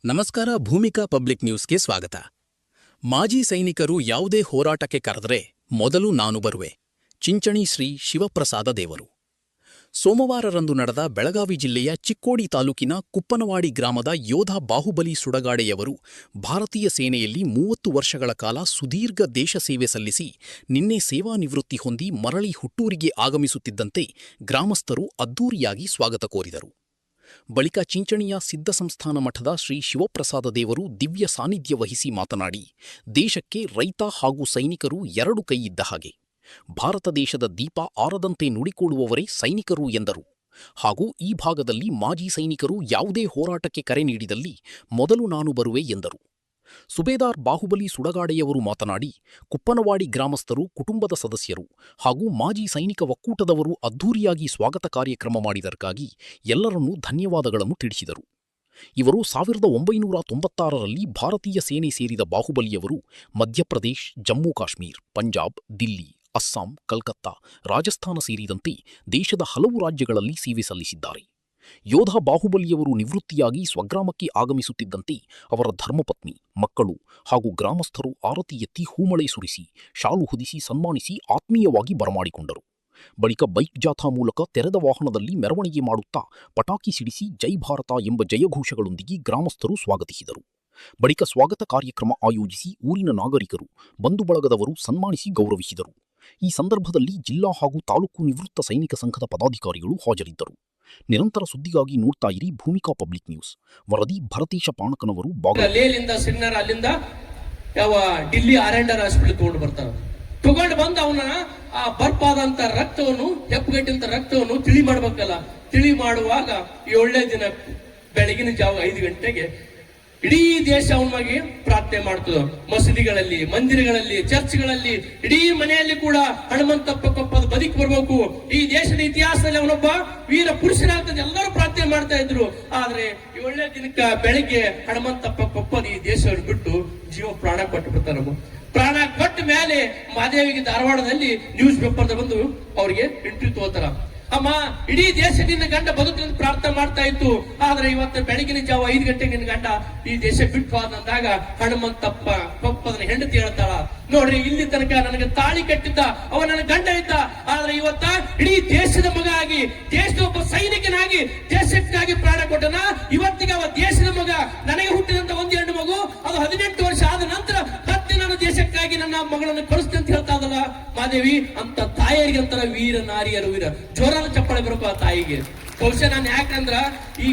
ನಮಸ್ಕಾರ. ಭೂಮಿಕಾ ಪಬ್ಲಿಕ್ ನ್ಯೂಸ್ಗೆ ಸ್ವಾಗತ. ಮಾಜಿ ಸೈನಿಕರು ಯಾವುದೇ ಹೋರಾಟಕ್ಕೆ ಕರೆದರೆ ಮೊದಲು ನಾನು ಬರುವೆ. ಚಿಂಚಣಿ ಶ್ರೀ ಶಿವಪ್ರಸಾದ ದೇವರು. ಸೋಮವಾರರಂದು ನಡೆದ ಬೆಳಗಾವಿ ಜಿಲ್ಲೆಯ ಚಿಕ್ಕೋಡಿ ತಾಲೂಕಿನ ಕುಪ್ಪನವಾಡಿ ಗ್ರಾಮದ ಯೋಧ ಬಾಹುಬಲಿ ಸುಡಗಾಡೆಯವರು ಭಾರತೀಯ ಸೇನೆಯಲ್ಲಿ 30 ವರ್ಷಗಳ ಕಾಲ ಸುದೀರ್ಘ ದೇಶ ಸೇವೆ ಸಲ್ಲಿಸಿ ನಿನ್ನೆ ಸೇವಾ ನಿವೃತ್ತಿ ಹೊಂದಿ ಮರಳಿ ಹುಟ್ಟೂರಿಗೆ ಆಗಮಿಸುತ್ತಿದ್ದಂತೆ ಗ್ರಾಮಸ್ಥರು ಅದ್ದೂರಿಯಾಗಿ ಸ್ವಾಗತ ಕೋರಿದರು. ಬಳಿಕ ಚಿಂಚಣಿಯ ಸಿದ್ಧ ಸಂಸ್ಥಾನ ಮಠದ ಶ್ರೀ ಶಿವಪ್ರಸಾದ ದೇವರು ದಿವ್ಯ ಸಾನ್ನಿಧ್ಯ ವಹಿಸಿ ಮಾತನಾಡಿ, ದೇಶಕ್ಕೆ ರೈತ ಹಾಗೂ ಸೈನಿಕರು ಎರಡು ಕೈ ಇದ್ದ ಹಾಗೆ. ಭಾರತ ದೇಶದ ದೀಪ ಆರದಂತೆ ನುಡಿಕೊಡುವವರೇ ಸೈನಿಕರು ಎಂದರು. ಹಾಗೂ ಈ ಭಾಗದಲ್ಲಿ ಮಾಜಿ ಸೈನಿಕರು ಯಾವುದೇ ಹೋರಾಟಕ್ಕೆ ಕರೆ ನೀಡಿದಲ್ಲಿ ಮೊದಲು ನಾನು ಬರುವೆ ಎಂದರು. ಸುಬೇದಾರ್ ಬಾಹುಬಲಿ ಸುಡಗಾಡೆಯವರು ಮಾತನಾಡಿ, ಕುಪ್ಪನವಾಡಿ ಗ್ರಾಮಸ್ಥರು, ಕುಟುಂಬದ ಸದಸ್ಯರು ಹಾಗೂ ಮಾಜಿ ಸೈನಿಕ ಒಕ್ಕೂಟದವರು ಅದ್ಧೂರಿಯಾಗಿ ಸ್ವಾಗತ ಕಾರ್ಯಕ್ರಮ ಮಾಡಿದಕ್ಕಾಗಿ ಎಲ್ಲರನ್ನೂ ಧನ್ಯವಾದಗಳನ್ನು ತಿಳಿಸಿದರು. ಇವರು 1996ರಲ್ಲಿ ಭಾರತೀಯ ಸೇನೆ ಸೇರಿದ ಬಾಹುಬಲಿಯವರು ಮಧ್ಯಪ್ರದೇಶ್, ಜಮ್ಮು ಕಾಶ್ಮೀರ್, ಪಂಜಾಬ್, ದಿಲ್ಲಿ, ಅಸ್ಸಾಂ, ಕಲ್ಕತ್ತಾ, ರಾಜಸ್ಥಾನ ಸೇರಿದಂತೆ ದೇಶದ ಹಲವು ರಾಜ್ಯಗಳಲ್ಲಿ ಸೇವೆ ಸಲ್ಲಿಸಿದ್ದಾರೆ. ಯೋಧ ಬಾಹುಬಲಿಯವರು ನಿವೃತ್ತಿಯಾಗಿ ಸ್ವಗ್ರಾಮಕ್ಕೆ ಆಗಮಿಸುತ್ತಿದ್ದಂತೆ ಅವರ ಧರ್ಮಪತ್ನಿ, ಮಕ್ಕಳು ಹಾಗೂ ಗ್ರಾಮಸ್ಥರು ಆರತಿ ಎತ್ತಿ ಹೂಮಳೆ ಸುರಿಸಿ, ಶಾಲು ಹೊದಿಸಿ ಸನ್ಮಾನಿಸಿ ಆತ್ಮೀಯವಾಗಿ ಬರಮಾಡಿಕೊಂಡರು. ಬಳಿಕ ಬೈಕ್ ಜಾಥಾ ಮೂಲಕ ತೆರೆದ ವಾಹನದಲ್ಲಿ ಮೆರವಣಿಗೆ ಮಾಡುತ್ತಾ ಪಟಾಕಿ ಸಿಡಿಸಿ ಜೈ ಭಾರತ ಎಂಬ ಜಯಘೋಷಗಳೊಂದಿಗೆ ಗ್ರಾಮಸ್ಥರು ಸ್ವಾಗತಿಸಿದರು. ಬಳಿಕ ಸ್ವಾಗತ ಕಾರ್ಯಕ್ರಮ ಆಯೋಜಿಸಿ ಊರಿನ ನಾಗರಿಕರು, ಬಂಧು ಬಳಗದವರು ಸನ್ಮಾನಿಸಿ ಗೌರವಿಸಿದರು. ಈ ಸಂದರ್ಭದಲ್ಲಿ ಜಿಲ್ಲಾ ಹಾಗೂ ತಾಲೂಕು ನಿವೃತ್ತ ಸೈನಿಕ ಸಂಘದ ಪದಾಧಿಕಾರಿಗಳು ಹಾಜರಿದ್ದರು. ನಿರಂತರ ಸುದ್ದಿಗಾಗಿ ನೋಡ್ತಾ ಇರಿ ಭೂಮಿಕಾ ಪಬ್ಲಿಕ್ ನ್ಯೂಸ್. ವರದಿ ಭರತೇಶ ಪಾಣಕನವರು. ಲೇಲಿಂದ ಶ್ರೀನಗರ, ಅಲ್ಲಿಂದ ಯಾವ ಡಿಲ್ಲಿ ಆರ್ಎಂಡರ್ ಹಾಸ್ಪಿಟಲ್ ತಗೊಂಡು ಬಂದು ಅವನ ಆ ಬರ್ಪಾದಂತ ರಕ್ತವನ್ನು, ಹೆಪ್ಪುಗಟ್ಟಿಂತ ರಕ್ತವನ್ನು ತಿಳಿ ಮಾಡ್ಬೇಕಲ್ಲ. ತಿಳಿ ಮಾಡುವಾಗ 7ನೇ ದಿನ ಬೆಳಗಿನ ಜಾವ 5 ಗಂಟೆಗೆ ಇಡೀ ದೇಶ ಅವನಿಗೆ ಪ್ರಾರ್ಥನೆ ಮಾಡ್ತದೆ. ಮಸೀದಿಗಳಲ್ಲಿ, ಮಂದಿರಗಳಲ್ಲಿ, ಚರ್ಚ್ಗಳಲ್ಲಿ, ಇಡೀ ಮನೆಯಲ್ಲಿ ಕೂಡ ಹನುಮಂತಪ್ಪ ಕೊಪ್ಪದ ಬದುಕಿ ಬರ್ಬೇಕು, ಈ ದೇಶದ ಇತಿಹಾಸದಲ್ಲಿ ಅವನೊಬ್ಬ ವೀರ ಪುರುಷನಾಗ್ತದೆ ಎಲ್ಲರೂ ಪ್ರಾರ್ಥನೆ ಮಾಡ್ತಾ ಇದ್ರು. ಆದ್ರೆ 7ನೇ ದಿನಕ್ಕ ಬೆಳಿಗ್ಗೆ ಹನುಮಂತಪ್ಪ ಕೊಪ್ಪದ ಈ ದೇಶ ಬಿಟ್ಟು ಜೀವ ಪ್ರಾಣ ಕೊಟ್ಟು ಬಿಡ್ತಾರ. ಪ್ರಾಣ ಕೊಟ್ಟ ಮೇಲೆ ಮಾದೇವಿಗೆ ಧಾರವಾಡದಲ್ಲಿ ನ್ಯೂಸ್ ಪೇಪರ್ ಬಂದು ಅವ್ರಿಗೆ ಇಂಟರ್ವ್ಯೂ ತಗೋತಾರ. ಅಮ್ಮ, ಇಡೀ ದೇಶದಿಂದ ಗಂಡ ಬದುಕಿನ ಪ್ರಾರ್ಥನೆ ಮಾಡ್ತಾ ಇತ್ತು, ಆದ್ರೆ ಇವತ್ತು ಬೆಳಗಿನ ಜಾವ 5 ಗಂಟೆಗೆ ನಿನ್ನ ಗಂಡ ಈ ದೇಶ ಬಿಟ್ಟು ಅಂದಾಗ ಹನುಮಂತಪ್ಪ ಕೊಪ್ಪದನ ಹೆಂಡತಿ ಹೇಳ್ತಾಳ, ನೋಡ್ರಿ ಇಲ್ಲಿ ತನಕ ನನಗೆ ತಾಳಿ ಕಟ್ಟಿದ್ದ ಅವ ನನ್ನ ಗಂಡ ಇದ್ದ, ಆದ್ರೆ ಇವತ್ತ ಇಡೀ ದೇಶದ ಮಗ ಆಗಿ, ದೇಶದ ಒಬ್ಬ ಸೈನಿಕನಾಗಿ ದೇಶಕ್ಕಾಗಿ ಪ್ರಾಣ ಕೊಟ್ಟನ. ಇವತ್ತಿಗೆ ಅವ ದೇಶದ ಮಗ, ನನಗೆ ಹುಟ್ಟಿದಂತ ಒಂದು ಹೆಣ್ಣು ಮಗು, ಅದು 18 ವರ್ಷ ಆದ ನಂತರ ಮತ್ತೆ ನನ್ನ ದೇಶಕ್ಕಾಗಿ ನನ್ನ ಮಗಳನ್ನು ಕಳಿಸ್ತೇನೆ ಅಂತ ಹೇಳ್ತಾ ಇದಲ್ಲ ಮಾದೇವಿ. ಅಂತ ತಾಯಿಯರಿಗೆ ಅಂತಾರ ವೀರ ನಾರಿಯರು ವೀರ. ಜೋರಾದ ಚಪ್ಪಾಳೆ ಬರಪ್ಪ ತಾಯಿಗೆ. ಬಹುಶಃ ನಾನು ಯಾಕಂದ್ರ ಈ